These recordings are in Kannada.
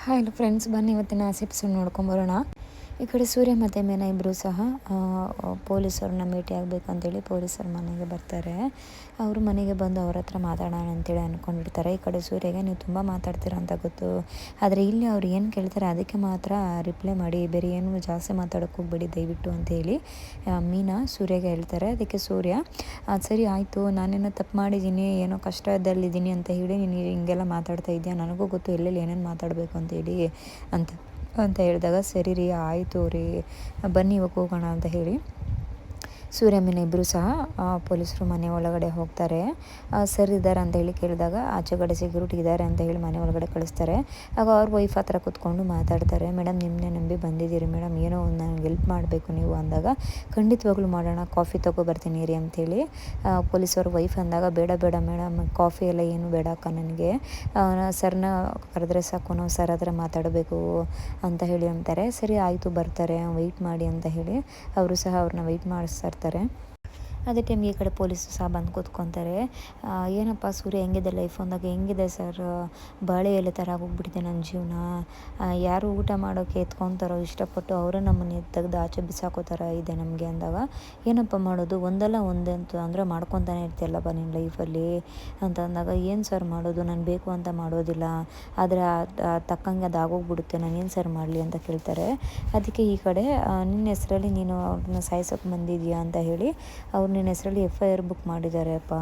ಹಾಯ್ ಹಲೋ ಫ್ರೆಂಡ್ಸ್, ಬನ್ನಿ ಇವತ್ತಿನ ಎಪಿಸೋಡ್ ನೋಡ್ಕೊಂಬರೋಣ. ಈ ಕಡೆ ಸೂರ್ಯ ಮತ್ತು ಮೀನಾ ಇಬ್ಬರು ಸಹ ಪೊಲೀಸರನ್ನ ಭೇಟಿ ಆಗಬೇಕಂತೇಳಿ ಪೊಲೀಸರ ಮನೆಗೆ ಬರ್ತಾರೆ. ಅವರು ಮನೆಗೆ ಬಂದು ಅವ್ರ ಹತ್ರ ಮಾತಾಡೋಣ ಅಂತೇಳಿ ಅಂದ್ಕೊಂಡಿರ್ತಾರೆ. ಈ ಕಡೆ ಸೂರ್ಯಗೆ ನೀವು ತುಂಬ ಮಾತಾಡ್ತೀರ ಅಂತ ಗೊತ್ತು, ಆದರೆ ಇಲ್ಲಿ ಅವ್ರು ಏನು ಕೇಳ್ತಾರೆ ಅದಕ್ಕೆ ಮಾತ್ರ ರಿಪ್ಲೈ ಮಾಡಿ, ಬೇರೆ ಏನು ಜಾಸ್ತಿ ಮಾತಾಡೋಕ್ಕೆ ಹೋಗ್ಬೇಡಿ ದಯವಿಟ್ಟು ಅಂತೇಳಿ ಮೀನಾ ಸೂರ್ಯಗೆ ಹೇಳ್ತಾರೆ. ಅದಕ್ಕೆ ಸೂರ್ಯ ಸರಿ ಆಯಿತು, ನಾನೇನೋ ತಪ್ಪು ಮಾಡಿದ್ದೀನಿ, ಏನೋ ಕಷ್ಟದಲ್ಲಿದ್ದೀನಿ ಅಂತ ಹೇಳಿ ನೀನು ಹಿಂಗೆಲ್ಲ ಮಾತಾಡ್ತಾ ಇದೆಯಾ, ನನಗೂ ಗೊತ್ತು ಎಲ್ಲೆಲ್ಲಿ ಏನೇನು ಮಾತಾಡಬೇಕು ಅಂತೇಳಿ ಅಂತ ಹೇಳಿದಾಗ, ಸರಿ ರೀ ಆಯಿತು ರೀ, ಬನ್ನಿ ಇವಾಗ ಹೋಗೋಣ ಅಂತ ಹೇಳಿ ಸೂರ್ಯ ಮೀನಾ ಇಬ್ಬರು ಸಹ ಪೊಲೀಸರು ಮನೆ ಒಳಗಡೆ ಹೋಗ್ತಾರೆ. ಸರ್ ಇದ್ದಾರೆ ಅಂತ ಹೇಳಿ ಕೇಳಿದಾಗ ಆಚೆ ಕಡೆ ಸೆಕ್ಯೂರಿಟಿ ಇದ್ದಾರೆ ಅಂತ ಹೇಳಿ ಮನೆ ಒಳಗಡೆ ಕಳಿಸ್ತಾರೆ. ಆಗ ಅವ್ರ ವೈಫ್ ಹತ್ರ ಕೂತ್ಕೊಂಡು ಮಾತಾಡ್ತಾರೆ. ಮೇಡಮ್ ನಿಮ್ಮನ್ನೇ ನಂಬಿ ಬಂದಿದ್ದೀರಿ ಮೇಡಮ್, ಏನೋ ಒಂದು ನನಗೆ ಹೆಲ್ಪ್ ಮಾಡಬೇಕು ನೀವು ಅಂದಾಗ, ಖಂಡಿತವಾಗ್ಲೂ ಮಾಡೋಣ, ಕಾಫಿ ತೊಗೊಬರ್ತೀನಿ ರೀ ಅಂಥೇಳಿ ಪೊಲೀಸವ್ರ ವೈಫ್ ಅಂದಾಗ, ಬೇಡ ಬೇಡ ಮೇಡಮ್, ಕಾಫಿ ಎಲ್ಲ ಏನು ಬೇಡ ಅಕ್ಕ, ನನಗೆ ಸರ್ನ ಕರೆದ್ರೆ ಸಾಕು, ನಾವು ಸರ್ ಹತ್ರ ಮಾತಾಡಬೇಕು ಅಂತ ಹೇಳಿ ಅಂತಾರೆ. ಸರಿ ಆಯಿತು ಬರ್ತಾರೆ, ವೆಯ್ಟ್ ಮಾಡಿ ಅಂತ ಹೇಳಿ ಅವರು ಸಹ ಅವ್ರನ್ನ ವೆಯ್ಟ್ ಮಾಡಿಸ್ತಾ ಇರ್ತಾರೆ. ಅದೇ ಟೈಮ್ಗೆ ಈ ಕಡೆ ಪೊಲೀಸರು ಸಹ ಬಂದು ಕೂತ್ಕೊತಾರೆ. ಏನಪ್ಪ ಸೂರ್ಯ ಹೆಂಗಿದೆ ಲೈಫ್ ಅಂದಾಗ, ಹೆಂಗಿದೆ ಸರ್, ಬಾಳೆ ಎಲೆ ಥರ ಆಗೋಗ್ಬಿಟ್ಟಿದೆ ನನ್ನ ಜೀವನ, ಯಾರು ಊಟ ಮಾಡೋಕ್ಕೆ ಎತ್ಕೊತಾರೋ ಇಷ್ಟಪಟ್ಟು ಅವರೇ ನಮ್ಮನ್ನು ತೆಗೆದು ಆಚೆ ಬಿಸಾಕೋ ಥರ ಇದೆ ನಮಗೆ ಅಂದಾಗ, ಏನಪ್ಪ ಮಾಡೋದು, ಒಂದಲ್ಲ ಒಂದಂತ ಅಂದರೆ ಮಾಡ್ಕೊತಾನೆ ಇರ್ತೀಯಲ್ಲಪ್ಪ ನಿನ್ನ ಲೈಫಲ್ಲಿ ಅಂತ ಅಂದಾಗ, ಏನು ಸರ್ ಮಾಡೋದು, ನಾನು ಬೇಕು ಅಂತ ಮಾಡೋದಿಲ್ಲ, ಆದರೆ ತಕ್ಕಂಗೆ ಅದು ಆಗೋಗ್ಬಿಡುತ್ತೆ, ನಾನೇನು ಸರ್ ಮಾಡಲಿ ಅಂತ ಕೇಳ್ತಾರೆ. ಅದಕ್ಕೆ ಈ ಕಡೆ ನಿನ್ನ ಹೆಸರಲ್ಲಿ ನೀನು ಅವ್ರನ್ನ ಸಾಯಿಸೋಕೆ ಬಂದಿದ್ಯಾ ಅಂತ ಹೇಳಿ ಅವ್ರು ನಿನ್ನ ಹೆಸರಲ್ಲಿ FIR ಬುಕ್ ಮಾಡಿದ್ದಾರೆ ಅಪ್ಪ,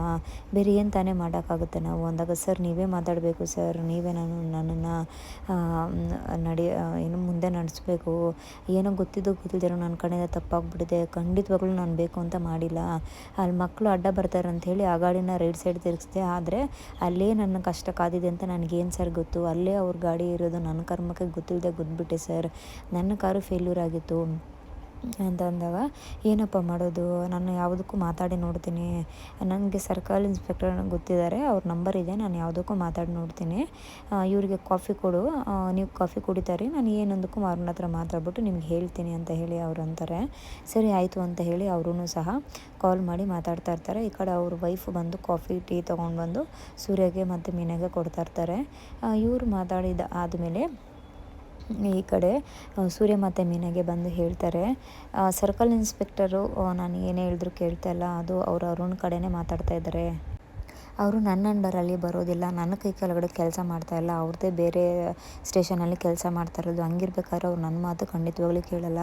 ಬೇರೆ ಏನು ತಾನೇ ಮಾಡೋಕ್ಕಾಗುತ್ತೆ ನಾವು ಅಂದಾಗ, ಸರ್ ನೀವೇ ಮಾತಾಡಬೇಕು ಸರ್, ನೀವೇ ನನ್ನನ್ನು ಏನು ಮುಂದೆ ನಡೆಸಬೇಕು, ಏನೋ ಗೊತ್ತಿಲ್ಲದಿರೋ ನನ್ನ ಕಡೆಯಿಂದ ತಪ್ಪಾಗ್ಬಿಟ್ಟಿದೆ, ಖಂಡಿತವಾಗ್ಲೂ ನಾನು ಬೇಕು ಅಂತ ಮಾಡಿಲ್ಲ, ಅಲ್ಲಿ ಮಕ್ಕಳು ಅಡ್ಡ ಬರ್ತಾರೆ ಅಂತ ಹೇಳಿ ಆ ಗಾಡಿನ ರೈಟ್ ಸೈಡ್ ತಿರುಗಿಸ್ದೆ, ಆದರೆ ಅಲ್ಲೇ ನನ್ನ ಕಷ್ಟ ಕಾದಿದೆ ಅಂತ ನನಗೇನು ಸರ್ ಗೊತ್ತು, ಅಲ್ಲೇ ಅವ್ರ ಗಾಡಿ ಇರೋದು ನನ್ನ ಕರ್ಮಕ್ಕೆ ಗೊತ್ತಿಲ್ಲದೆ ಗುದ್ಬಿಟ್ಟೆ ಸರ್, ನನ್ನ ಕಾರು ಫೇಲ್ಯೂರ್ ಆಗಿತ್ತು ಅಂತ ಅಂದಾಗ, ಏನಪ್ಪ ಮಾಡೋದು, ನಾನು ಯಾವುದಕ್ಕೂ ಮಾತಾಡಿ ನೋಡ್ತೀನಿ, ನನಗೆ ಸರ್ಕಲ್ ಇನ್ಸ್ಪೆಕ್ಟರ್ ಗೊತ್ತಿದ್ದಾರೆ, ಅವ್ರ ನಂಬರ್ ಇದೆ, ನಾನು ಯಾವುದಕ್ಕೂ ಮಾತಾಡಿ ನೋಡ್ತೀನಿ, ಇವರಿಗೆ ಕಾಫಿ ಕೊಡು, ನೀವು ಕಾಫಿ ಕುಡಿತಾರೆ, ನಾನು ಏನೊಂದಕ್ಕೂ ಅವ್ರನ್ನ ಹತ್ರ ಮಾತಾಡ್ಬಿಟ್ಟು ನಿಮ್ಗೆ ಹೇಳ್ತೀನಿ ಅಂತ ಹೇಳಿ ಅವ್ರು ಅಂತಾರೆ. ಸರಿ ಆಯಿತು ಅಂತ ಹೇಳಿ ಅವರೂ ಸಹ ಕಾಲ್ ಮಾಡಿ ಮಾತಾಡ್ತಾ ಇರ್ತಾರೆ. ಈ ಕಡೆ ಅವ್ರ ವೈಫ್ ಬಂದು ಕಾಫಿ ಟೀ ತೊಗೊಂಡು ಬಂದು ಸೂರ್ಯಗೆ ಮತ್ತು ಮೀನಾಗೆ ಕೊಡ್ತಾ ಇರ್ತಾರೆ. ಇವರು ಮಾತಾಡಿದ ಆದಮೇಲೆ ಈ ಕಡೆ ಸೂರ್ಯ ಮತ್ತು ಮೀನಾಗೆ ಬಂದು ಹೇಳ್ತಾರೆ, ಸರ್ಕಲ್ ಇನ್ಸ್ಪೆಕ್ಟರು ನಾನು ಏನೇ ಹೇಳಿದ್ರು ಕೇಳ್ತಾ ಇಲ್ಲ, ಅದು ಅವರು ಅರುಣ್ ಕಡೆನೇ ಮಾತಾಡ್ತಾ ಇದ್ದಾರೆ, ಅವರು ನನ್ನ ಅಂಡರಲ್ಲಿ ಬರೋದಿಲ್ಲ, ನನ್ನ ಕೈ ಕೆಳಗಡೆ ಕೆಲಸ ಮಾಡ್ತಾಯಿಲ್ಲ, ಅವ್ರದ್ದೇ ಬೇರೆ ಸ್ಟೇಷನಲ್ಲಿ ಕೆಲಸ ಮಾಡ್ತಾ ಇರೋದು, ಹಂಗಿರ್ಬೇಕಾದ್ರೆ ಅವ್ರು ನನ್ನ ಮಾತು ಖಂಡಿತವಾಗ್ಲೂ ಕೇಳಲ್ಲ,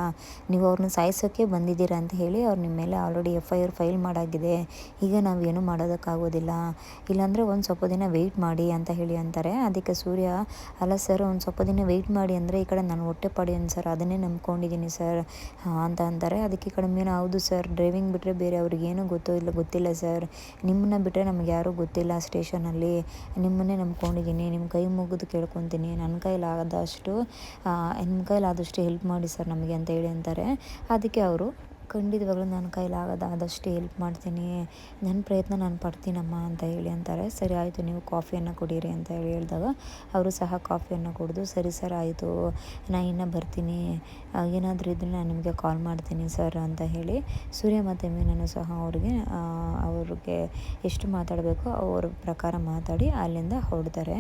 ನೀವು ಅವ್ರನ್ನ ಸಾಯಿಸೋಕ್ಕೆ ಬಂದಿದ್ದೀರಾ ಅಂತ ಹೇಳಿ ಅವ್ರು ನಿಮ್ಮ ಮೇಲೆ ಆಲ್ರೆಡಿ FIR ಫೈಲ್ ಮಾಡಾಗಿದೆ, ಈಗ ನಾವೇನು ಮಾಡೋದಕ್ಕಾಗೋದಿಲ್ಲ, ಇಲ್ಲಾಂದರೆ ಒಂದು ಸ್ವಲ್ಪ ದಿನ ವೆಯ್ಟ್ ಮಾಡಿ ಅಂತ ಹೇಳಿ ಅಂತಾರೆ. ಅದಕ್ಕೆ ಸೂರ್ಯ, ಅಲ್ಲ ಸರ್ ಒಂದು ಸ್ವಲ್ಪ ದಿನ ವೆಯ್ಟ್ ಮಾಡಿ ಅಂದರೆ ಈ ಕಡೆ ನಾನು ಹೊಟ್ಟೆ ಪಡೆಯೋನು ಸರ್, ಅದನ್ನೇ ನಂಬ್ಕೊಂಡಿದ್ದೀನಿ ಸರ್ ಅಂತ ಅಂತಾರೆ. ಅದಕ್ಕೆ ಈ ಕಡೆ ಮೀನು, ಹೌದು ಸರ್, ಡ್ರೈವಿಂಗ್ ಬಿಟ್ಟರೆ ಬೇರೆ ಅವ್ರಿಗೇನು ಗೊತ್ತಿಲ್ಲ ಸರ್, ನಿಮ್ಮನ್ನ ಬಿಟ್ಟರೆ ನಮಗೆ ಯಾರೂ ಗೊತ್ತಿಲ್ಲ ಸ್ಟೇಷನಲ್ಲಿ, ನಿಮ್ಮನ್ನೇ ನಂಬ್ಕೊಂಡಿದ್ದೀನಿ, ನಿಮ್ಮ ಕೈ ಮುಗಿದು ಕೇಳ್ಕೊತೀನಿ, ನನ್ನ ಕೈಲಾದಷ್ಟು ಹೆಲ್ಪ್ ಮಾಡಿ ಸರ್ ನಮಗೆ ಅಂತ ಹೇಳಿ ಅಂತಾರೆ. ಅದಕ್ಕೆ ಅವರು, ಖಂಡಿತವಾಗ್ಲೂ ನನ್ನ ಕೈಲಾಗದಾದಷ್ಟು ಹೆಲ್ಪ್ ಮಾಡ್ತೀನಿ, ನನ್ನ ಪ್ರಯತ್ನ ನಾನು ಪಡ್ತೀನಮ್ಮ ಅಂತ ಹೇಳಿ ಅಂತಾರೆ. ಸರಿ ಆಯಿತು, ನೀವು ಕಾಫಿಯನ್ನು ಕುಡೀರಿ ಅಂತ ಹೇಳಿ ಹೇಳಿದಾಗ ಅವರು ಸಹ ಕಾಫಿಯನ್ನು ಕುಡಿದು, ಸರಿ ಸರ್ ಆಯಿತು, ನಾನು ಇನ್ನೂ ಬರ್ತೀನಿ, ಏನಾದರೂ ಇದ್ದರೆ ನಾನು ನಿಮಗೆ ಕಾಲ್ ಮಾಡ್ತೀನಿ ಸರ್ ಅಂತ ಹೇಳಿ ಸೂರ್ಯ ಮತ್ತು ಮೀನನ್ನು ಸಹ ಅವ್ರಿಗೆ ಎಷ್ಟು ಮಾತಾಡಬೇಕೋ ಅವ್ರ ಪ್ರಕಾರ ಮಾತಾಡಿ ಅಲ್ಲಿಂದ ಹೊರಡ್ತಾರೆ.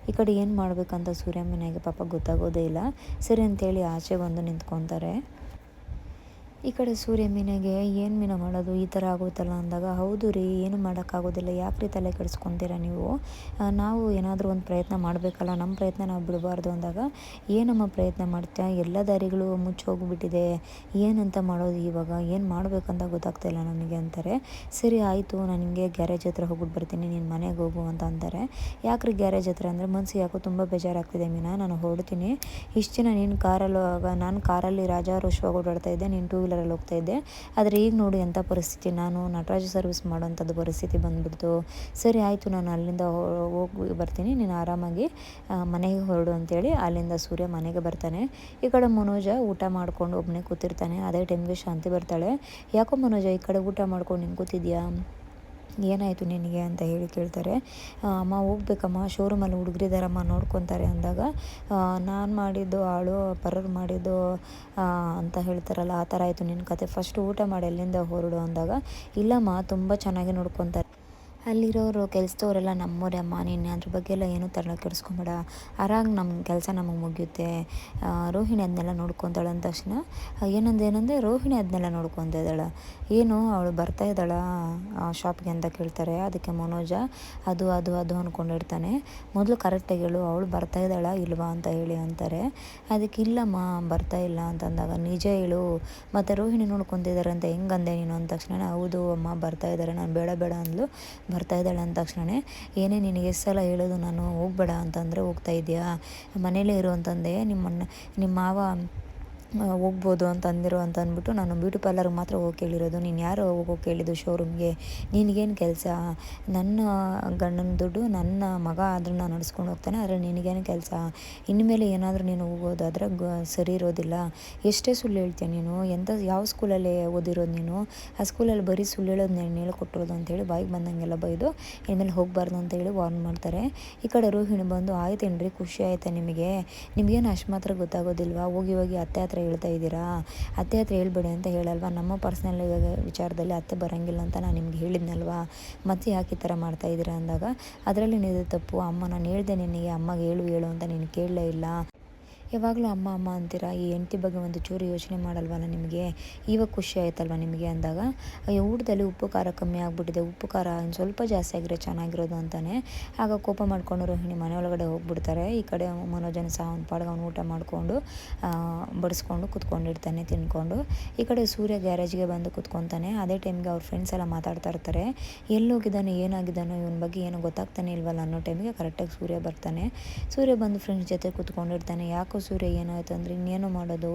ಈ ಕಡೆ ಏನು ಮಾಡಬೇಕಂತ ಸೂರ್ಯ ಮೀನಾಗೆ ಪಾಪ ಗೊತ್ತಾಗೋದೇ ಇಲ್ಲ. ಸರಿ ಅಂತೇಳಿ ಆಚೆ ಬಂದು ನಿಂತ್ಕೊತಾರೆ. ಈ ಕಡೆ ಸೂರ್ಯ ಮೀನಾಗೆ, ಏನು ಮೀನ ಮಾಡೋದು, ಈ ಥರ ಆಗುತ್ತಲ್ಲ ಅಂದಾಗ, ಹೌದು ರೀ, ಏನು ಮಾಡೋಕ್ಕಾಗೋದಿಲ್ಲ, ಯಾಕೆ ರೀ ತಲೆ ಕೆಡಿಸ್ಕೊತೀರ ನೀವು, ನಾವು ಏನಾದರೂ ಒಂದು ಪ್ರಯತ್ನ ಮಾಡಬೇಕಲ್ಲ, ನಮ್ಮ ಪ್ರಯತ್ನ ನಾವು ಬಿಡಬಾರ್ದು ಅಂದಾಗ, ಏನಮ್ಮ ಪ್ರಯತ್ನ ಮಾಡ್ತೀಯ, ಎಲ್ಲ ದಾರಿಗಳು ಮುಚ್ಚಿ ಹೋಗಿಬಿಟ್ಟಿದೆ, ಏನಂತ ಮಾಡೋದು ಇವಾಗ, ಏನು ಮಾಡಬೇಕಂತ ಗೊತ್ತಾಗ್ತಾಯಿಲ್ಲ ನನಗೆ ಅಂತಾರೆ. ಸರಿ ಆಯಿತು, ನಾನು ನಿಮಗೆ ಗ್ಯಾರೇಜ್ ಹತ್ರ ಹೋಗ್ಬಿಟ್ಟು ಬರ್ತೀನಿ, ನೀನು ಮನೆಗೆ ಹೋಗು ಅಂತ ಅಂತಾರೆ. ಯಾಕ್ರಿ ಗ್ಯಾರೇಜ್ ಹತ್ರ ಅಂದರೆ, ಮನಸ್ಸು ಯಾಕೋ ತುಂಬ ಬೇಜಾರಾಗ್ತಿದೆ ಮೀನಾ, ನಾನು ಹೊರಡ್ತೀನಿ, ಇಷ್ಟು ದಿನ ನೀನು ನಾನು ಕಾರಲ್ಲಿ ರಾಜಾರೋಷವಾಗಿ ಓಡಾಡ್ತಾ ಇದ್ದೆ, ನೀನು 2 ವೀಲರಲ್ಲಿ ಹೋಗ್ತಾ ಇದ್ದೆ, ಆದರೆ ಈಗ ನೋಡಿ ಎಂಥ ಪರಿಸ್ಥಿತಿ, ನಾನು ನಟರಾಜ ಸರ್ವಿಸ್ ಮಾಡೋವಂಥದ್ದು ಪರಿಸ್ಥಿತಿ ಬಂದುಬಿಡ್ತು, ಸರಿ ಆಯಿತು, ನಾನು ಅಲ್ಲಿಂದ ಹೋಗಿ ಬರ್ತೀನಿ, ನೀನು ಆರಾಮಾಗಿ ಮನೆಗೆ ಹೊರಡು ಅಂತೇಳಿ ಅಲ್ಲಿಂದ ಸೂರ್ಯ ಮನೆಗೆ ಬರ್ತಾನೆ. ಈ ಕಡೆ ಮನೋಜ ಊಟ ಮಾಡ್ಕೊಂಡು ಒಬ್ಬನೇ ಕೂತಿರ್ತಾನೆ. ಅದೇ ಟೈಮ್ಗೆ ಶಾಂತಿ ಬರ್ತಾಳೆ. ಯಾಕೋ ಮನೋಜ ಈ ಕಡೆ ಊಟ ಮಾಡ್ಕೊಂಡು ಹಿಂಗೆ ಕೂತಿದ್ಯಾ, ಏನಾಯಿತು ನಿನಗೆ ಅಂತ ಹೇಳಿ ಕೇಳ್ತಾರೆ. ಅಮ್ಮ ಹೋಗ್ಬೇಕಮ್ಮ, ಶೋರೂಮಲ್ಲಿ ಹುಡುಗರಿದ್ದಾರಮ್ಮ ನೋಡ್ಕೊತಾರೆ ಅಂದಾಗ, ನಾನು ಮಾಡಿದ್ದು ಪರರು ಮಾಡಿದ್ದು ಅಂತ ಹೇಳ್ತಾರಲ್ಲ, ಆ ಥರ ಆಯಿತು ನಿನ್ನ ಕತೆ, ಫಸ್ಟ್ ಊಟ ಮಾಡಿ ಅಲ್ಲಿಂದ ಹೊರಡು ಅಂದಾಗ, ಇಲ್ಲಮ್ಮ ತುಂಬ ಚೆನ್ನಾಗಿ ನೋಡ್ಕೊತಾರೆ, ಅಲ್ಲಿರೋರು ಕೆಲಸದವರೆಲ್ಲ ನಮ್ಮೋರೇ ಅಮ್ಮ, ನೀನು ಅದ್ರ ಬಗ್ಗೆ ಎಲ್ಲ ಏನೂ ತಲೆ ಕೆಡಿಸ್ಕೊಬೇಡ, ಆರಾಮ್ ನಮ್ಮ ಕೆಲಸ ನಮಗೆ ಮುಗಿಯುತ್ತೆ. ರೋಹಿಣಿ ಅದನ್ನೆಲ್ಲ ನೋಡ್ಕೊತಾಳೆ ಅಂದ ತಕ್ಷಣ ಏನಂದರೆ ರೋಹಿಣಿ ಅದನ್ನೆಲ್ಲ ನೋಡ್ಕೊತಾ ಇದ್ದಾಳೆ, ಏನು ಅವಳು ಬರ್ತಾ ಇದ್ದಾಳ ಶಾಪ್ಗೆ ಅಂತ ಕೇಳ್ತಾರೆ. ಅದಕ್ಕೆ ಮನೋಜ ಅದು ಅದು ಅದು ಅಂದ್ಕೊಂಡಿರ್ತಾನೆ. ಮೊದಲು ಕರೆಕ್ಟಾಗಿ ಹೇಳು, ಅವಳು ಬರ್ತಾ ಇದ್ದಾಳಾ ಇಲ್ವಾ ಅಂತ ಹೇಳಿ ಅಂತಾರೆ. ಅದಕ್ಕೆ ಇಲ್ಲಮ್ಮ ಬರ್ತಾ ಇಲ್ಲ ಅಂತಂದಾಗ ನಿಜ ಹೇಳು, ಮತ್ತು ರೋಹಿಣಿ ನೋಡ್ಕೊತಿದ್ದಾರೆ ಅಂತ ಹೆಂಗಂದೆ ನೀನು ಅಂದ ತಕ್ಷಣ ಹೌದು ಅಮ್ಮ ಬರ್ತಾ ಇದ್ದಾರೆ, ನಾನು ಬೇಡ ಬೇಡ ಅಂದ್ಲು, ಬರ್ತಾ ಇದ್ದಾಳೆ ಅಂದ ತಕ್ಷಣ ಏನೇ ನಿನಗೆ ಎಷ್ಟು ಸಲ ಹೇಳೋದು ನಾನು ಹೋಗ್ಬೇಡ ಅಂತಂದರೆ ಹೋಗ್ತಾ ಇದೆಯಾ, ಮನೇಲೇ ಇರು ಅಂತಂದೆ, ನಿಮ್ಮ ಮಾವ ಹೋಗ್ಬೋದು ಅಂತ ಅಂದಿರೋ ಅಂತ ಅಂದ್ಬಿಟ್ಟು ನಾನು ಬ್ಯೂಟಿ ಪಾರ್ಲರ್ಗೆ ಮಾತ್ರ ಹೋಗಿ ಕೇಳಿರೋದು, ನೀನು ಯಾರು ಹೋಗೋಕೆ ಕೇಳಿದ್ದು ಶೋರೂಮ್ಗೆ, ನಿನಗೇನು ಕೆಲಸ, ನನ್ನ ಗಂಡನ ದುಡ್ಡು ನನ್ನ ಮಗ ಆದ್ರೂ ನಾನು ನಡೆಸ್ಕೊಂಡು ಹೋಗ್ತಾನೆ, ಆದರೆ ನಿನಗೇನು ಕೆಲಸ, ಇನ್ಮೇಲೆ ಏನಾದರೂ ನೀನು ಹೋಗೋದಾದ್ರೆ ಸರಿ ಇರೋದಿಲ್ಲ, ಎಷ್ಟೇ ಸುಳ್ಳು ಹೇಳ್ತೀಯ ನೀನು, ಯಾವ ಸ್ಕೂಲಲ್ಲಿ ಓದಿರೋದು ನೀನು, ಆ ಸ್ಕೂಲಲ್ಲಿ ಬರೀ ಸುಳ್ಳು ಹೇಳೋದು ನಾನು ಹೇಳ್ಕೊಟ್ಟಿರೋದು ಅಂತೇಳಿ ಬಾಯಿಗೆ ಬಂದಂಗೆಲ್ಲ ಬೈದು ಇನ್ಮೇಲೆ ಹೋಗಬಾರ್ದು ಅಂತೇಳಿ ವಾರ್ನ್ ಮಾಡ್ತಾರೆ. ಈ ಕಡೆ ರೋಹಿಣಿ ಬಂದು ಆಯ್ತೇನ್ರಿ, ಖುಷಿ ಆಯಿತಾ ನಿಮಗೇನು ಅಷ್ಟು ಮಾತ್ರ ಗೊತ್ತಾಗೋದಿಲ್ವಾ, ಹೋಗಿ ಅತ್ತೆ ಹತ್ರ ಹೇಳ್ತಾ ಇದ್ದೀರಾ, ಅತ್ತೆ ಹತ್ರ ಹೇಳ್ಬೇಡಿ ಅಂತ ಹೇಳಲ್ವಾ, ನಮ್ಮ ಪರ್ಸ್ನಲ್ ವಿಚಾರದಲ್ಲಿ ಅತ್ತೆ ಬರೋಂಗಿಲ್ಲ ಅಂತ ನಾನು ನಿಮ್ಗೆ ಹೇಳಿದ್ನಲ್ವಾ, ಮತ್ತೆ ಯಾಕೆ ಈ ಥರ ಮಾಡ್ತಾ ಇದ್ದೀರಾ ಅಂದಾಗ ಅದರಲ್ಲಿ ನಿಜ ತಪ್ಪು ಅಮ್ಮ, ನಾನು ಹೇಳ್ದೆ ನಿನಗೆ ಅಮ್ಮಗೆ ಹೇಳು ಅಂತ ನೀನು ಕೇಳಲೇ ಇಲ್ಲ, ಯಾವಾಗಲೂ ಅಮ್ಮ ಅಮ್ಮ ಅಂತೀರಾ, ಈ ಹೆಂಡತಿ ಬಗ್ಗೆ ಒಂದು ಚೂರು ಯೋಚನೆ ಮಾಡಲ್ವಲ್ಲ ನಿಮಗೆ, ಇವಾಗ ಖುಷಿ ಆಯ್ತಲ್ವ ನಿಮಗೆ ಅಂದಾಗ ಊಟದಲ್ಲಿ ಉಪ್ಪು ಖಾರ ಕಮ್ಮಿ ಆಗಿಬಿಟ್ಟಿದೆ, ಉಪ್ಪು ಖಾರ ಇನ್ನು ಸ್ವಲ್ಪ ಜಾಸ್ತಿ ಆಗಿರೋ ಚೆನ್ನಾಗಿರೋದು ಅಂತಾನೆ. ಆಗ ಕೋಪ ಮಾಡಿಕೊಂಡು ರೋಹಿಣಿ ಮನೆ ಒಳಗಡೆ ಹೋಗ್ಬಿಡ್ತಾರೆ. ಈ ಕಡೆ ಮನೋಜನ ಸಹ ಅವ್ನ ಪಾಡ್ಗೆ ಅವ್ನು ಊಟ ಮಾಡಿಕೊಂಡು ಬಡಿಸ್ಕೊಂಡು ಕುತ್ಕೊಂಡಿರ್ತಾನೆ ತಿನ್ಕೊಂಡು. ಈ ಕಡೆ ಸೂರ್ಯ ಗ್ಯಾರೇಜ್ಗೆ ಬಂದು ಕುತ್ಕೊತಾನೆ. ಅದೇ ಟೈಮ್ಗೆ ಅವ್ರ ಫ್ರೆಂಡ್ಸ್ ಎಲ್ಲ ಮಾತಾಡ್ತಾ ಇರ್ತಾರೆ, ಎಲ್ಲೋಗಿದ್ದಾನೆ ಏನಾಗಿದ್ದಾನೋ ಇವನ ಬಗ್ಗೆ ಏನೋ ಗೊತ್ತಾಗ್ತಾನೆ ಇಲ್ವಲ್ಲ ಅನ್ನೋ ಟೈಮಿಗೆ ಕರೆಕ್ಟಾಗಿ ಸೂರ್ಯ ಬರ್ತಾನೆ. ಸೂರ್ಯ ಬಂದು ಫ್ರೆಂಡ್ಸ್ ಜೊತೆ ಕುತ್ಕೊಂಡಿರ್ತಾನೆ. ಯಾಕೋ ಸೂರ್ಯ ಏನಾಯ್ತು ಅಂದರೆ ಇನ್ನೇನು ಮಾಡೋದು,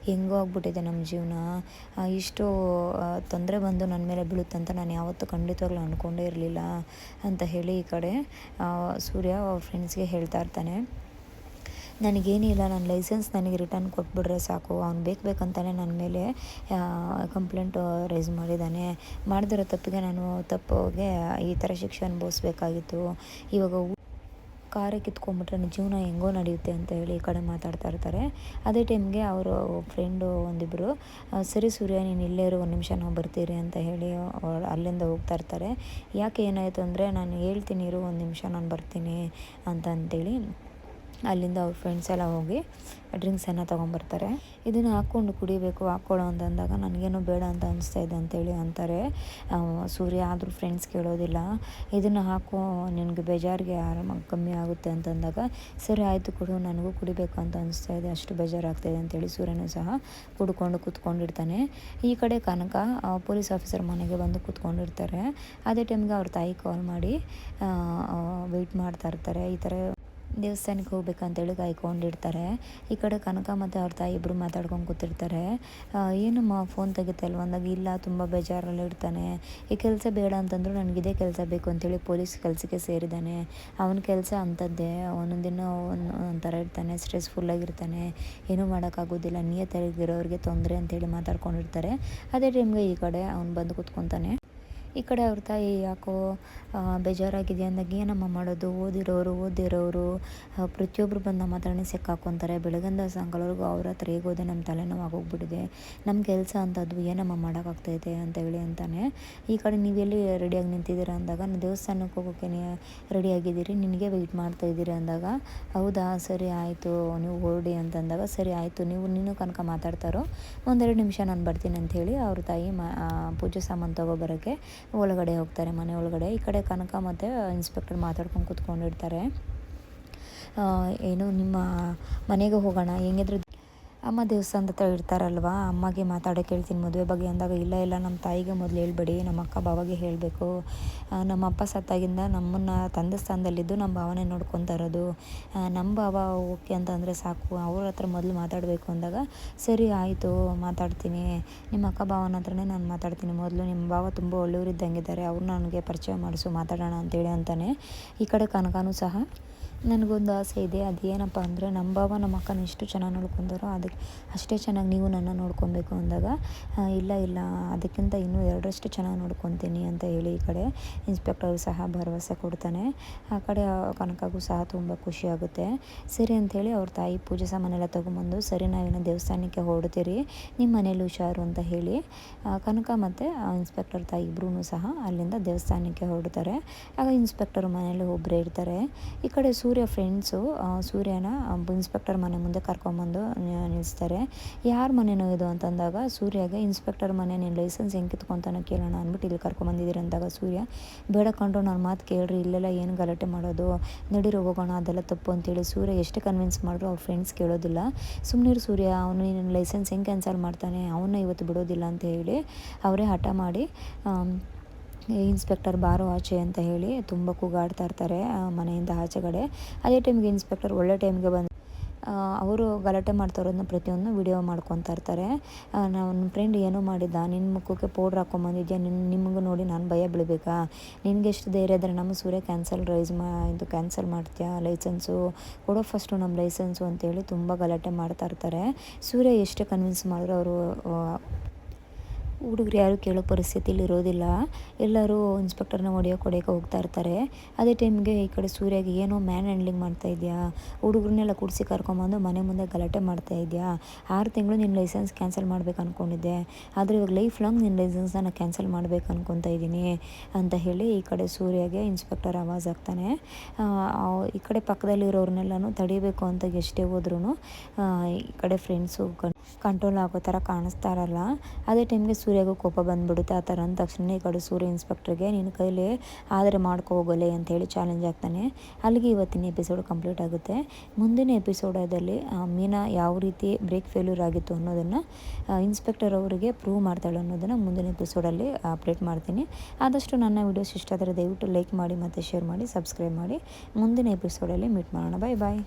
ಹೆಂಗೋ ಆಗ್ಬಿಟ್ಟಿದೆ ನಮ್ಮ ಜೀವನ, ಇಷ್ಟು ತೊಂದರೆ ಬಂದು ನನ್ನ ಮೇಲೆ ಬೀಳುತ್ತಂತ ನಾನು ಯಾವತ್ತೂ ಖಂಡಿತವಾಗ್ಲೂ ಅಂದ್ಕೊಂಡೇ ಇರಲಿಲ್ಲ ಅಂತ ಹೇಳಿ ಈ ಕಡೆ ಸೂರ್ಯ ಅವ್ರ ಫ್ರೆಂಡ್ಸ್ಗೆ ಹೇಳ್ತಾ ಇರ್ತಾನೆ. ನನಗೇನಿಲ್ಲ, ನನ್ನ ಲೈಸೆನ್ಸ್ ನನಗೆ ರಿಟರ್ನ್ ಕೊಟ್ಬಿಟ್ರೆ ಸಾಕು, ಅವ್ನು ಬೇಕಂತಾನೆ ನನ್ನ ಮೇಲೆ ಕಂಪ್ಲೇಂಟ್ ರೈಸ್ ಮಾಡಿದ್ದಾನೆ, ಮಾಡಿದಿರೋ ತಪ್ಪಿಗೆ ನಾನು ತಪ್ಪಿಗೆ ಈ ಥರ ಶಿಕ್ಷೆ ಅನುಭವಿಸ್ಬೇಕಾಗಿತ್ತು, ಇವಾಗ ಕಾರೇ ಕಿತ್ಕೊಂಡ್ಬಿಟ್ರೆ ನನ್ನ ಜೀವನ ಹೆಂಗೋ ನಡೆಯುತ್ತೆ ಅಂತ ಹೇಳಿ ಈ ಕಡೆ ಮಾತಾಡ್ತಾ ಇರ್ತಾರೆ. ಅದೇ ಟೈಮ್ಗೆ ಅವರು ಫ್ರೆಂಡು ಒಂದಿಬ್ಬರು ಸರಿ ಸೂರ್ಯ ನೀನು ಇಲ್ಲೇ ಇರು, ಒಂದು ನಿಮಿಷ ನಾವು ಬರ್ತೀರಿ ಅಂತ ಹೇಳಿ ಅಲ್ಲಿಂದ ಹೋಗ್ತಾ ಇರ್ತಾರೆ. ಯಾಕೆ ಏನಾಯಿತು ಅಂದರೆ ನಾನು ಹೇಳ್ತೀನಿ ಇರು ಒಂದು ನಿಮಿಷ ನಾನು ಬರ್ತೀನಿ ಅಂತೇಳಿ ಅಲ್ಲಿಂದ ಅವ್ರ ಫ್ರೆಂಡ್ಸ್ ಎಲ್ಲ ಹೋಗಿ ಡ್ರಿಂಕ್ಸನ್ನು ತೊಗೊಂಬರ್ತಾರೆ. ಇದನ್ನು ಹಾಕ್ಕೊಂಡು ಕುಡಿಬೇಕು ಹಾಕ್ಕೊಳ್ಳೋ ಅಂತಂದಾಗ ನನಗೇನೋ ಬೇಡ ಅಂತ ಅನಿಸ್ತಾ ಇದೆ ಅಂತೇಳಿ ಅಂತಾರೆ. ಸೂರ್ಯ ಆದರೂ ಫ್ರೆಂಡ್ಸ್ ಕೇಳೋದಿಲ್ಲ, ಇದನ್ನು ಹಾಕೋ ನಿನಗೆ ಬೇಜಾರಿಗೆ ಆರಾಮಾಗಿ ಕಮ್ಮಿ ಆಗುತ್ತೆ ಅಂತಂದಾಗ ಸರಿ ಆಯಿತು ಕೊಡು, ನನಗೂ ಕುಡಿಬೇಕು ಅಂತ ಅನಿಸ್ತಾ ಇದೆ, ಅಷ್ಟು ಬೇಜಾರಾಗ್ತಾಯಿದೆ ಅಂತೇಳಿ ಸೂರ್ಯನೂ ಸಹ ಕುಡ್ಕೊಂಡು ಕೂತ್ಕೊಂಡಿರ್ತಾನೆ. ಈ ಕಡೆ ಕನಕ ಪೊಲೀಸ್ ಆಫೀಸರ್ ಮನೆಗೆ ಬಂದು ಕೂತ್ಕೊಂಡಿರ್ತಾರೆ. ಅದೇ ಟೈಮ್ಗೆ ಅವ್ರ ತಾಯಿ ಕಾಲ್ ಮಾಡಿ ವೆಯ್ಟ್ ಮಾಡ್ತಾ ಇರ್ತಾರೆ. ಈ ಥರ ದೇವಸ್ಥಾನಕ್ಕೆ ಹೋಗ್ಬೇಕಂತೇಳಿ ಕಾಯ್ಕೊಂಡಿರ್ತಾರೆ. ಈ ಕಡೆ ಕನಕ ಮತ್ತು ಅವ್ರ ತಾಯಿ ಇಬ್ಬರು ಮಾತಾಡ್ಕೊಂಡು ಕೂತಿರ್ತಾರೆ. ಏನಮ್ಮ ಫೋನ್ ತೆಗಿತಲ್ವ ಅಂದಾಗ ಇಲ್ಲ ತುಂಬ ಬೇಜಾರಲ್ಲಿ ಇರ್ತಾನೆ, ಈ ಕೆಲಸ ಬೇಡ ಅಂತಂದ್ರು ನನಗಿದೇ ಕೆಲಸ ಬೇಕು ಅಂತೇಳಿ ಪೊಲೀಸ್ ಕೆಲಸಕ್ಕೆ ಸೇರಿದ್ದಾನೆ, ಅವನ ಕೆಲಸ ಅಂಥದ್ದೇ, ಒಂದೊಂದು ದಿನ ಒಂಥರ ಇರ್ತಾನೆ, ಸ್ಟ್ರೆಸ್ಫುಲ್ಲಾಗಿರ್ತಾನೆ, ಏನೂ ಮಾಡೋಕ್ಕಾಗೋದಿಲ್ಲ, ನಿಯತ್ತಾಗಿರೋರಿಗೆ ತೊಂದರೆ ಅಂತೇಳಿ ಮಾತಾಡ್ಕೊಂಡಿರ್ತಾರೆ. ಅದೇ ಟೈಮ್ಗೆ ಈ ಕಡೆ ಅವ್ನು ಬಂದು ಕೂತ್ಕೊತಾನೆ. ಈ ಕಡೆ ಅವ್ರ ತಾಯಿ ಯಾಕೋ ಬೇಜಾರಾಗಿದೆ ಅಂದಾಗ ಏನಮ್ಮ ಮಾಡೋದು, ಓದಿರೋರು ಪ್ರತಿಯೊಬ್ಬರು ಬಂದು ನಮ್ಮ ಹತ್ರನೇ ಸಿಕ್ಕಾಕೊತಾರೆ, ಬೆಳಗಿಂದ ಸಾಯಂಕಾಲವರೆಗೂ ಅವ್ರ ಹತ್ರ ಹೇಗೋದೆ ನಮ್ಮ ತಲೆನೋವು ಆಗೋಗ್ಬಿಟ್ಟಿದೆ, ನಮ್ಮ ಕೆಲಸ ಅಂಥದ್ದು ಏನಮ್ಮ ಮಾಡೋಕ್ಕಾಗ್ತೈತೆ ಅಂತ ಹೇಳಿ ಅಂತಾನೆ. ಈ ಕಡೆ ನೀವೆಲ್ಲಿ ರೆಡಿಯಾಗಿ ನಿಂತಿದ್ದೀರಾ ಅಂದಾಗ ನಾನು ದೇವಸ್ಥಾನಕ್ಕೆ ಹೋಗೋಕ್ಕೆ ರೆಡಿಯಾಗಿದ್ದೀರಿ, ನಿನಗೆ ವೆಯ್ಟ್ ಮಾಡ್ತಾಯಿದ್ದೀರಿ ಅಂದಾಗ ಹೌದಾ ಸರಿ ಆಯಿತು ನೀವು ಹೊರಡಿ ಅಂತಂದಾಗ ಸರಿ ಆಯಿತು ನೀನು ಕನಕ ಮಾತಾಡ್ತಾರೋ, ಒಂದೆರಡು ನಿಮಿಷ ನಾನು ಬರ್ತೀನಿ ಅಂಥೇಳಿ ಅವ್ರ ತಾಯಿ ಪೂಜೆ ಸಾಮಾನು ತೊಗೊಬರೋಕ್ಕೆ ಒಳಗಡೆ ಹೋಗ್ತಾರೆ, ಮನೆ ಒಳಗಡೆ. ಈ ಕಡೆ ಕನಕ ಮತ್ತು ಇನ್ಸ್ಪೆಕ್ಟರ್ ಮಾತಾಡ್ಕೊಂಡು ಕೂತ್ಕೊಂಡಿರ್ತಾರೆ. ಏನು ನಿಮ್ಮ ಮನೆಗೆ ಹೋಗೋಣ, ಹೆಂಗಿದ್ರು ಅಮ್ಮ ದೇವಸ್ಥಾನದ ಹತ್ರ ಇರ್ತಾರಲ್ವ, ಅಮ್ಮಗೆ ಮಾತಾಡೋಕೆ ಹೇಳ್ತೀನಿ ಮದುವೆ ಬಗ್ಗೆ ಅಂದಾಗ ಇಲ್ಲ ನಮ್ಮ ತಾಯಿಗೆ ಮೊದಲು ಹೇಳ್ಬೇಡಿ, ನಮ್ಮ ಅಕ್ಕ ಬಾವಾಗೆ ಹೇಳಬೇಕು, ನಮ್ಮ ಅಪ್ಪ ಸತ್ತಾಗಿಂದ ನಮ್ಮನ್ನು ತಂದೆ ಸ್ಥಾನದಲ್ಲಿದ್ದು ನಮ್ಮ ಭಾವನೆ ನೋಡ್ಕೊತಾ ಇರೋದು, ನಮ್ಮ ಭಾವ ಓಕೆ ಅಂತಂದರೆ ಸಾಕು, ಅವ್ರ ಹತ್ರ ಮೊದಲು ಮಾತಾಡಬೇಕು ಅಂದಾಗ ಸರಿ ಆಯಿತು ಮಾತಾಡ್ತೀನಿ, ನಿಮ್ಮ ಅಕ್ಕ ಭಾವನ ಹತ್ರನೇ ನಾನು ಮಾತಾಡ್ತೀನಿ, ಮೊದಲು ನಿಮ್ಮ ಭಾವ ತುಂಬ ಒಳ್ಳೆಯವರಿದ್ದಂಗಿದ್ದಾರೆ, ಅವ್ರು ನನಗೆ ಪರಿಚಯ ಮಾಡಿಸು ಮಾತಾಡೋಣ ಅಂತೇಳಿ ಅಂತಾನೆ. ಈ ಕಡೆ ಕನಕನೂ ಸಹ ನನಗೊಂದು ಆಸೆ ಇದೆ, ಅದೇನಪ್ಪ ಅಂದರೆ ನಮ್ಮ ಭಾವ ನಮ್ಮ ಅಕ್ಕನ ಎಷ್ಟು ಚೆನ್ನಾಗಿ ನೋಡ್ಕೊಂಡಾರೋ ಅದಕ್ಕೆ ಅಷ್ಟೇ ಚೆನ್ನಾಗಿ ನೀವು ನನ್ನ ನೋಡ್ಕೊಬೇಕು ಅಂದಾಗ, ಇಲ್ಲ ಇಲ್ಲ ಅದಕ್ಕಿಂತ ಇನ್ನೂ ಎರಡರಷ್ಟು ಚೆನ್ನಾಗಿ ನೋಡ್ಕೊತೀನಿ ಅಂತ ಹೇಳಿ ಈ ಕಡೆ ಇನ್ಸ್ಪೆಕ್ಟರ್ ಸಹ ಭರವಸೆ ಕೊಡ್ತಾನೆ. ಆ ಕಡೆ ಕನಕಗೂ ಸಹ ತುಂಬ ಖುಷಿಯಾಗುತ್ತೆ. ಸರಿ ಅಂಥೇಳಿ ಅವ್ರ ತಾಯಿ ಪೂಜೆ ಸಾಮಾನೆಲ್ಲ ತೊಗೊಂಬಂದು, ಸರಿ ನಾವಿನ್ನು ದೇವಸ್ಥಾನಕ್ಕೆ ಹೊರಡ್ತೀರಿ, ನಿಮ್ಮ ಮನೇಲಿ ಹುಷಾರು ಅಂತ ಹೇಳಿ ಕನಕ ಮತ್ತು ಇನ್ಸ್ಪೆಕ್ಟರ್ ತಾಯಿ ಇಬ್ಬರೂ ಸಹ ಅಲ್ಲಿಂದ ದೇವಸ್ಥಾನಕ್ಕೆ ಹೊರಡ್ತಾರೆ. ಆಗ ಇನ್ಸ್ಪೆಕ್ಟರ್ ಮನೇಲಿ ಒಬ್ಬರೇ ಇರ್ತಾರೆ. ಈ ಕಡೆ ಸೂರ್ಯ ಫ್ರೆಂಡ್ಸು ಸೂರ್ಯನ ಇನ್ಸ್ಪೆಕ್ಟರ್ ಮನೆ ಮುಂದೆ ಕರ್ಕೊಂಬಂದು ನಿಲ್ಲಿಸ್ತಾರೆ. ಯಾರ ಮನೆನೋ ಇದು ಅಂತಂದಾಗ ಸೂರ್ಯಗೆ ಇನ್ಸ್ಪೆಕ್ಟರ್ ಮನೆ ನೀನು ಲೈಸೆನ್ಸ್ ಹೆಂಗೆ ಕಿತ್ಕೊತಾನೋ ಕೇಳೋಣ ಅಂದ್ಬಿಟ್ಟು ಇಲ್ಲಿ ಕರ್ಕೊಂಬಂದಿದ್ದೀರಿ ಅಂದಾಗ ಸೂರ್ಯ, ಬೇಡ ಕಂಡ್ರು ನನ್ನ ಮಾತು ಕೇಳ್ರಿ, ಇಲ್ಲೆಲ್ಲ ಏನು ಗಲಾಟೆ ಮಾಡೋದು, ನಡೀರಿ ಹೋಗೋಣ, ಅದೆಲ್ಲ ತಪ್ಪು ಅಂತೇಳಿ ಸೂರ್ಯ ಎಷ್ಟು ಕನ್ವಿನ್ಸ್ ಮಾಡಿದ್ರು ಅವ್ರ ಫ್ರೆಂಡ್ಸ್ ಕೇಳೋದಿಲ್ಲ. ಸುಮ್ಮನಿರು ಸೂರ್ಯ, ಅವನು ನಿನ್ನ ಲೈಸೆನ್ಸ್ ಹೆಂಗೆ ಕ್ಯಾನ್ಸಲ್ ಮಾಡ್ತಾನೆ, ಅವನ್ನ ಇವತ್ತು ಬಿಡೋದಿಲ್ಲ ಅಂತ ಹೇಳಿ ಅವರೇ ಹಠ ಮಾಡಿ ಇನ್ಸ್ಪೆಕ್ಟರ್ ಬಾರೋ ಆಚೆ ಅಂತ ಹೇಳಿ ತುಂಬ ಕೂಗಾಡ್ತಾ ಇರ್ತಾರೆ ಮನೆಯಿಂದ ಆಚೆಗಡೆ. ಅದೇ ಟೈಮ್ಗೆ ಇನ್ಸ್ಪೆಕ್ಟರ್ ಒಳ್ಳೆ ಟೈಮ್ಗೆ ಬಂದು ಅವರು ಗಲಾಟೆ ಮಾಡ್ತಾ ಇರೋದನ್ನ ಪ್ರತಿಯೊಂದು ವಿಡಿಯೋ ಮಾಡ್ಕೊತಾ ಇರ್ತಾರೆ. ನನ್ನ ಫ್ರೆಂಡ್ ಏನೋ ಮಾಡಿದ್ದ, ನಿನ್ನ ಮುಖಕ್ಕೆ ಪೌಡ್ರ್ ಹಾಕ್ಕೊಂಬಂದಿದ್ಯಾ, ನಿಮಗೂ ನೋಡಿ ನಾನು ಭಯ ಬೀಳಬೇಕಾ, ನಿನಗೆ ಎಷ್ಟು ಧೈರ್ಯ ಇದ್ದರೆ ನಮ್ಮ ಸೂರ್ಯ ಇದು ಕ್ಯಾನ್ಸಲ್ ಮಾಡ್ತೀಯಾ ಲೈಸೆನ್ಸು, ಕೊಡೋ ಫಸ್ಟು ನಮ್ಮ ಲೈಸೆನ್ಸು ಅಂತೇಳಿ ತುಂಬ ಗಲಾಟೆ ಮಾಡ್ತಾ ಇರ್ತಾರೆ. ಸೂರ್ಯ ಎಷ್ಟೇ ಕನ್ವಿನ್ಸ್ ಮಾಡಿದ್ರು ಅವರು ಹುಡುಗರು ಯಾರೂ ಕೇಳೋ ಪರಿಸ್ಥಿತಿಲಿ ಇರೋದಿಲ್ಲ. ಎಲ್ಲರೂ ಇನ್ಸ್ಪೆಕ್ಟರ್ನ ಹೊಡೆಯೋಕೆ ಹೋಗ್ತಾ ಇರ್ತಾರೆ. ಅದೇ ಟೈಮ್ಗೆ ಈ ಕಡೆ ಸೂರ್ಯಗೆ ಏನೋ ಮ್ಯಾನ್ ಹ್ಯಾಂಡ್ಲಿಂಗ್ ಮಾಡ್ತಾ ಇದೆಯಾ, ಹುಡುಗರನ್ನೆಲ್ಲ ಕೂಡಿಸಿ ಕರ್ಕೊಂಬಂದು ಮನೆ ಮುಂದೆ ಗಲಾಟೆ ಮಾಡ್ತಾ ಇದೆಯಾ, 6 ತಿಂಗಳು ನಿನ್ನ ಲೈಸೆನ್ಸ್ ಕ್ಯಾನ್ಸಲ್ ಮಾಡ್ಬೇಕು ಅಂದ್ಕೊಂಡಿದ್ದೆ, ಆದರೆ ಇವಾಗ ಲೈಫ್ ಲಾಂಗ್ ನಿನ್ನ ಲೈಸೆನ್ಸ್ನ ನಾನು ಕ್ಯಾನ್ಸಲ್ ಮಾಡ್ಬೇಕು ಅಂದ್ಕೊತಾ ಇದ್ದೀನಿ ಅಂತ ಹೇಳಿ ಈ ಕಡೆ ಸೂರ್ಯಗೆ ಇನ್ಸ್ಪೆಕ್ಟರ್ ಆವಾಜ್ ಆಗ್ತಾನೆ. ಈ ಕಡೆ ಪಕ್ಕದಲ್ಲಿರೋರ್ನೆಲ್ಲನೂ ತಡಿಬೇಕು ಅಂತ ಎಷ್ಟೇ ಹೋದ್ರೂ ಈ ಕಡೆ ಫ್ರೆಂಡ್ಸು ಕಂಟ್ರೋಲ್ ಆಗೋ ಥರ ಕಾಣಿಸ್ತಾ ಇರಲ್ಲ. ಅದೇ ಟೈಮ್ಗೆ ಸೂರ್ಯಗೂ ಕೋಪ ಬಂದುಬಿಡುತ್ತೆ. ಆ ಥರ ಅಂದ ತಕ್ಷಣ ಈ ಕಡೆ ಸೂರ್ಯ ಇನ್ಸ್ಪೆಕ್ಟರ್ಗೆ ನಿನ್ನ ಕೈಲಿ ಆದರೆ ಮಾಡ್ಕೊ ಹೋಗಲೆ ಅಂತ ಹೇಳಿ ಚಾಲೆಂಜ್ ಆಗ್ತಾನೆ. ಅಲ್ಲಿಗೆ ಇವತ್ತಿನ ಎಪಿಸೋಡ್ ಕಂಪ್ಲೀಟ್ ಆಗುತ್ತೆ. ಮುಂದಿನ ಎಪಿಸೋಡಲ್ಲಿ ಮೀನಾ ಯಾವ ರೀತಿ ಬ್ರೇಕ್ ಫೇಲ್ಯೂರ್ ಆಗಿತ್ತು ಅನ್ನೋದನ್ನು ಇನ್ಸ್ಪೆಕ್ಟರ್ ಅವರಿಗೆ ಪ್ರೂವ್ ಮಾಡ್ತಾಳೆ ಅನ್ನೋದನ್ನು ಮುಂದಿನ ಎಪಿಸೋಡಲ್ಲಿ ಅಪ್ಡೇಟ್ ಮಾಡ್ತೀನಿ. ಆದಷ್ಟು ನನ್ನ ವೀಡಿಯೋಸ್ ಇಷ್ಟ ಆದರೆ ದಯವಿಟ್ಟು ಲೈಕ್ ಮಾಡಿ ಮತ್ತು ಶೇರ್ ಮಾಡಿ, ಸಬ್ಸ್ಕ್ರೈಬ್ ಮಾಡಿ. ಮುಂದಿನ ಎಪಿಸೋಡಲ್ಲಿ ಮೀಟ್ ಮಾಡೋಣ. ಬಾಯ್ ಬಾಯ್.